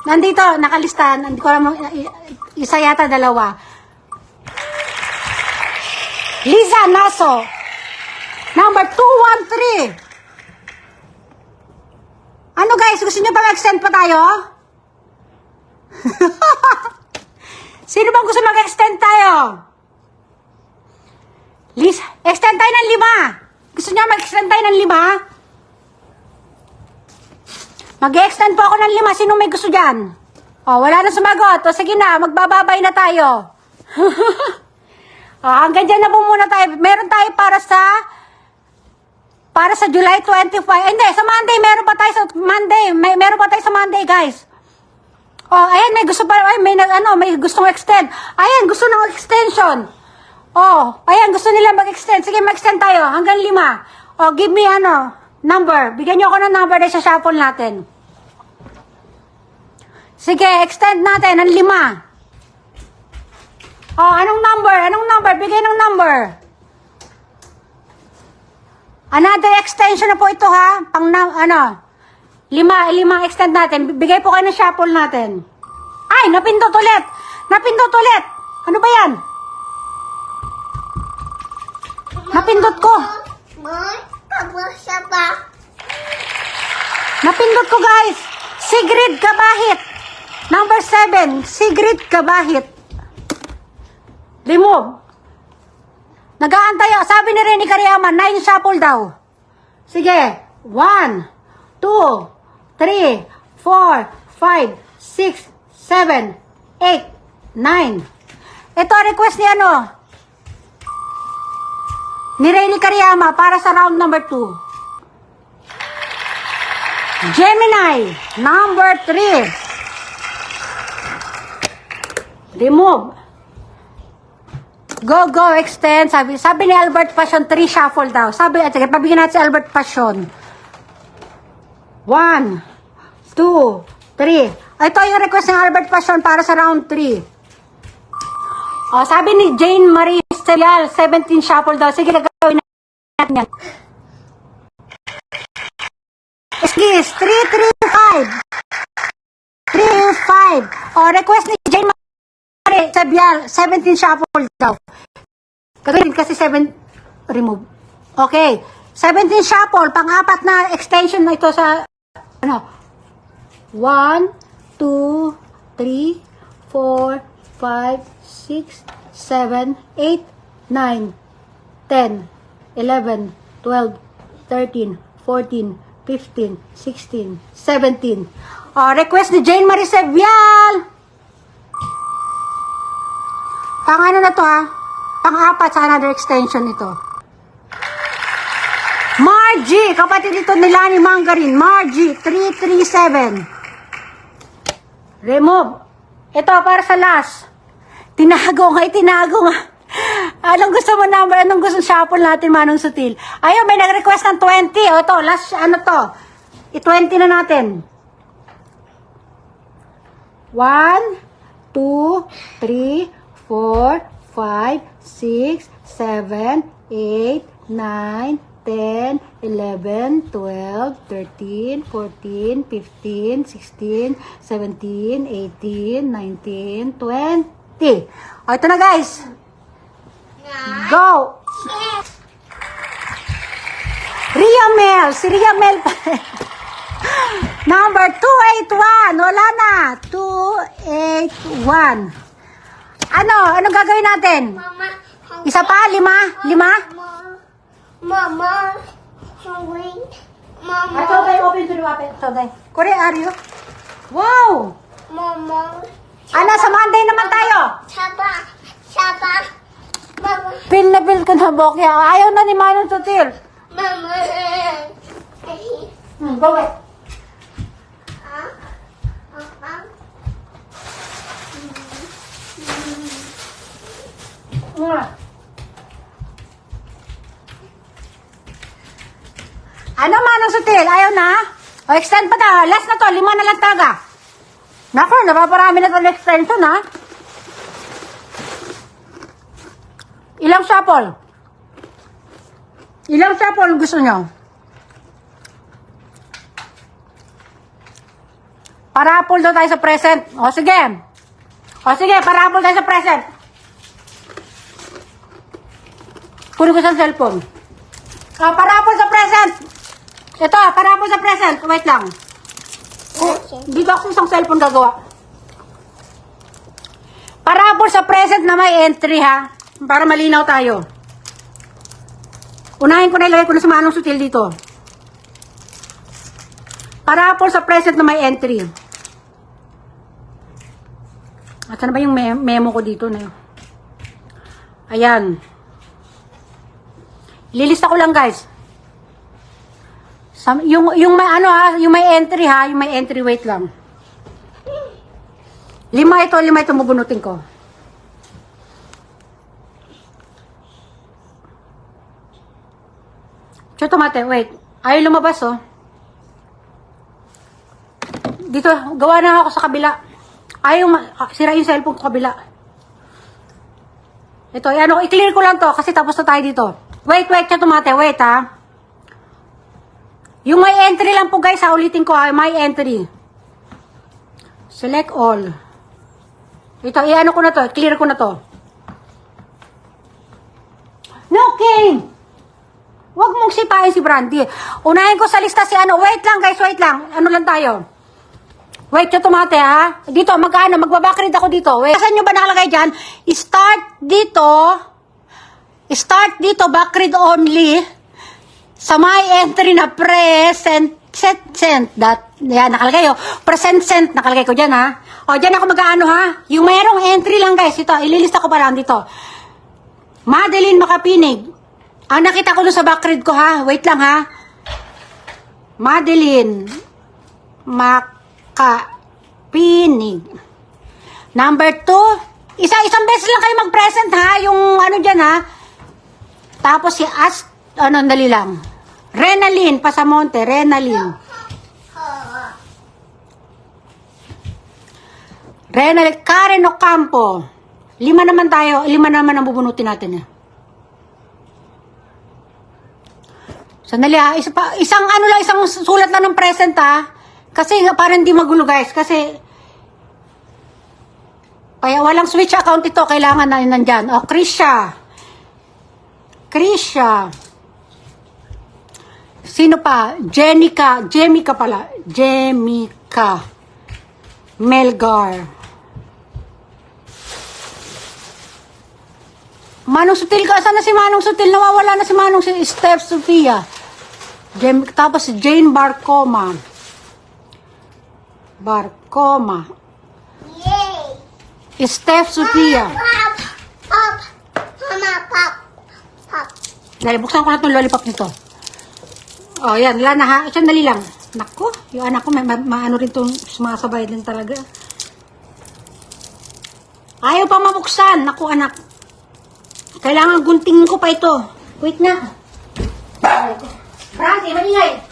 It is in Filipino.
Nandito, nakalistahan. Hindi ko alam, isa yata dalawa. Liza Naso. Number 213. Ano guys, gusto nyo ba mag-extend pa tayo? Sino bang gusto mag-extend tayo? Liz, extend tayo ng 5. Gusto nyo mag-extend tayo ng 5? Mag-extend po ako ng 5. Sino may gusto dyan? O, wala na sumagot. O, sige na, magbababay na tayo. O, hanggang dyan na po muna tayo. Meron tayo para sa July 25. Hindi, sa Monday, meron pa tayo sa Monday. Meron pa tayo sa Monday, guys. Oh, ayan, may gusto pa, ay, may gustong extend. Ayan, gusto ng extension. Oh, ayan, gusto nila mag-extend. Sige, mag-extend tayo hanggang 5. Oh, give me number. Bigyan niyo ako ng number dahil sa shuffle natin. Sige, extend natin ng 5. Oh, anong number? Anong number? Bigay ng number. Another extension na po ito ha. Pang 5 extend natin. Bigay po kayo ng shuffle natin. Ay, napindot ulit. Napindot ulit. Ano ba yan? Napindot ko. Napindot ko guys. Sigrid Kabahit. Number 7. Sigrid Kabahit. Remove. Nag-aantay ako. Sabi ni Rene Kariyama, 9 shuffle daw. Sige. 1, 2, 3, 4, 5, 6, 7, 8, 9. Ito request ni ni Rene Kariyama para sa round number 2. Gemini, number 3. Remove. Go, extend. Sabi ni Albert Passion, 3 shuffle daw. Sige, pabigyan natin si Albert Passion. 1, 2, 3. Ito yung request ng Albert Passion para sa round 3. O, sabi ni Jane Marie Esterial, 17 shuffle daw. Sige, gagawin natin yan. Excuse, 3, 5. O, request ni Jane Marie Esterial, 17 shuffle daw. Gagawin kasi 7 remove. Okay. 17 shuffle, pang-4 na extension na ito sa 1, 2, 3, 4, 5, 6, 7, 8, 9, 10, 11, 12, 13, 14, 15, 16, 17. Request ni Jane Marie Sevial. Pang-ano na to Pang-4 sa another extension ito. Margie, kapatid ito nila ni Mangarin. Margie, 337. Remove. Ito, para sa last. Tinago nga. Anong gusto mo number? Anong gusto shuffle natin, Manong Sutil? Ayun, may nag-request ng 20. O, ito, last, I-20 na natin. 1, 2, 3, 4, 5, 6, 7, 8, 9, 10, 11, 12, 13, 14, 15, 16, 17, 18, 19, 20. O, ito na guys. Go! Ria Mel. Si Ria Mel. Number 281. Wala na. 281. Ano gagawin natin? Mama. Isa pa? 5? Mama. Wait. Mama. Open to the weapon. Kore, are you? Wow! Mama. Sa Monday naman tayo. Chapa. Mama. Pil na pil ka na, Bokya. Ayaw na ni Manong Sutil. Mama. Go away. Ano Manong Sutil? Ayaw na? O, extend pa ta. Last na to. 5 na lang taga. Naku, napaparami na to ng extension, Ilang shuffle? Ilang shuffle gusto nyo? Parapol daw tayo sa present. O sige. Parapol tayo sa present. Kunin ko sa cellphone. Parapol sa present. Ito, parapol sa present. Wait lang. Dito ako sa isang cellphone gagawa. Parapol sa present na may entry ha. Para malinaw tayo. Unahin ko na ilagay ko na sa manong sutil dito. Parapol sa present na may entry. At saan ba yung memo ko dito na yun? Ayan. Ililista ko lang guys. Yung may ano ha, yung may entry ha, yung may entry, wait lang. 5 ito bubunutin ko. Choto mate, wait. Ayaw lumabas oh. Dito, gawa na ako sa kabila. Ayaw sira yung cellphone ko kabila. Ito, ano, i-clear ko lang to kasi tapos na tayo dito. Wait, choto mate, wait ha. Yung may entry lang po guys, ha, ulitin ko ha, may entry. Select all. Ito, i-ano ko na to, clear ko na to. No, King! Huwag mong sipain si Brandy. Unahin ko sa lista si ano, wait lang guys, wait lang. Ano lang tayo? Wait, yung tumate ha. Dito, magbabakrid ako dito. Wait, saan nyo ba nakalagay dyan? Start dito, backread only. Sa my entry na present sent that, yan, nakalagay oh. Present sent, nakalagay ko dyan ha. O, dyan ako mag-ano ha. Yung mayroong entry lang guys, ito, ililista ko pa lang dito. Madeline Makapinig. Ang nakita ko doon sa backread ko ha. Wait lang ha. Madeline Makapinig. Number 2. Isang beses lang kayo mag-present ha. Yung ano dyan ha. Tapos si dali lang. Renaline Pasamonte. Renaline. Karen Ocampo. 5 naman tayo. 5 naman ang bubunutin natin eh. Sandali ha. Isang sulat lang ng present ha. Kasi parang hindi magulo guys. Kasi kaya walang switch account ito. Kailangan na nandyan. O, Krisha. Sino pa? Jemica pala. Jemica Melgar. Manong Sutil ka. Saan na si Manong Sutil? Nawawala na si Manong Steph Sofia. Tapos si Jane Barcoma. Yay! Steph Sofia. Pop! Mama, pop! Dahil buksan ko na itong lollipop nito. O, yan. Wala na ha. Sandali lang. Naku, yung anak ko, maano rin itong sumasabay din talaga. Ayaw pa mabuksan. Naku, anak. Kailangan guntingin ko pa ito. Wait na. Francie, maningay.